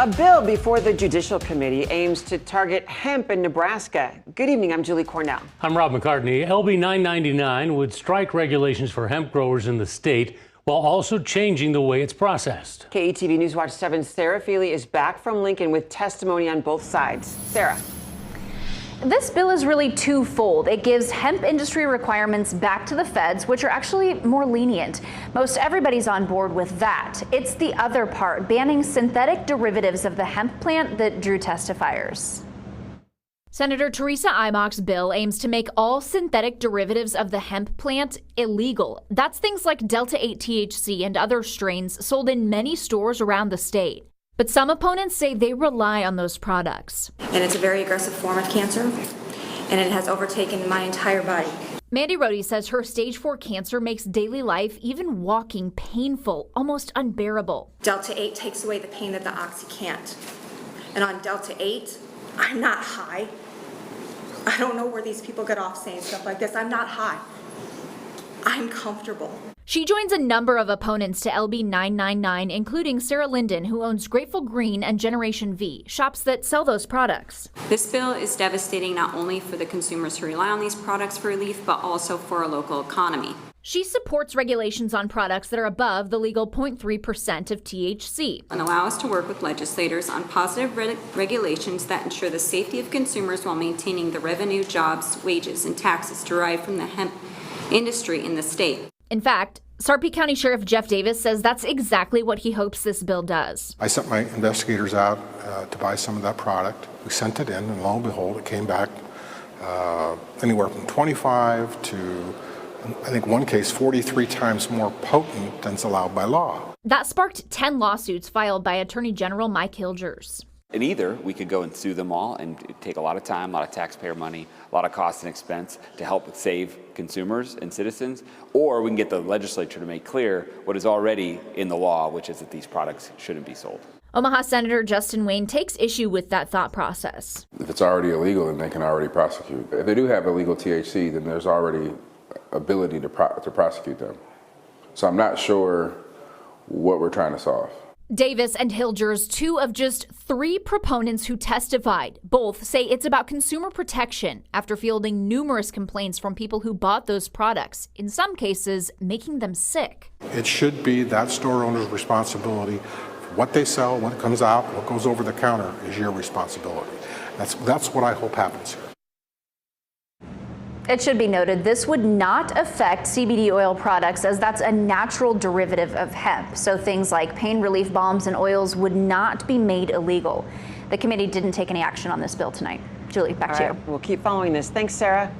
A bill before the Judicial Committee aims to target hemp in Nebraska. Good evening, I'm Julie Cornell. I'm Rob McCartney. LB 999 would strike regulations for hemp growers in the state while also changing the way it's processed. KETV News Watch 7's Sarah Feely is back from Lincoln with testimony on both sides. Sarah. This bill is really twofold. It gives hemp industry requirements back to the feds, which are actually more lenient. Most everybody's on board with that. It's the other part, banning synthetic derivatives of the hemp plant, that drew testifiers. Senator Teresa Imhoff's bill aims to make all synthetic derivatives of the hemp plant illegal. That's things like Delta-8 THC and other strains sold in many stores around the state. But some opponents say they rely on those products. And it's a very aggressive form of cancer, and it has overtaken my entire body. Mandy Rohde says her stage 4 cancer makes daily life, even walking, painful, almost unbearable. Delta-8 takes away the pain that the Oxy can't. And on Delta-8, I'm not high. I don't know where these people get off saying stuff like this. I'm not high. I'm comfortable. She joins a number of opponents to LB 999, including Sarah Linden, who owns Grateful Green and Generation V, shops that sell those products. This bill is devastating not only for the consumers who rely on these products for relief, but also for our local economy. She supports regulations on products that are above the legal 0.3% of THC. And allow us to work with legislators on positive regulations that ensure the safety of consumers while maintaining the revenue, jobs, wages, and taxes derived from the hemp industry in the state. In fact, Sarpy County Sheriff Jeff Davis says that's exactly what he hopes this bill does. I sent my investigators out to buy some of that product. We sent it in, and lo and behold, it came back anywhere from 25 to, I think one case, 43 times more potent than's allowed by law. That sparked 10 lawsuits filed by Attorney General Mike Hilgers. And either we could go and sue them all and take a lot of time, a lot of taxpayer money, a lot of cost and expense to help save consumers and citizens, or we can get the legislature to make clear what is already in the law, which is that these products shouldn't be sold. Omaha Senator Justin Wayne takes issue with that thought process. If it's already illegal, then they can already prosecute. If they do have illegal THC, then there's already ability to prosecute them. So I'm not sure what we're trying to solve. Davis and Hilgers, two of just 3 proponents who testified, both say it's about consumer protection after fielding numerous complaints from people who bought those products, in some cases making them sick. It should be that store owner's responsibility. What they sell, what comes out, what goes over the counter is your responsibility. That's what I hope happens here. It should be noted, this would not affect CBD oil products, as that's a natural derivative of hemp. So things like pain relief balms and oils would not be made illegal. The committee didn't take any action on this bill tonight. Julie, back to you. We'll keep following this. Thanks, Sarah.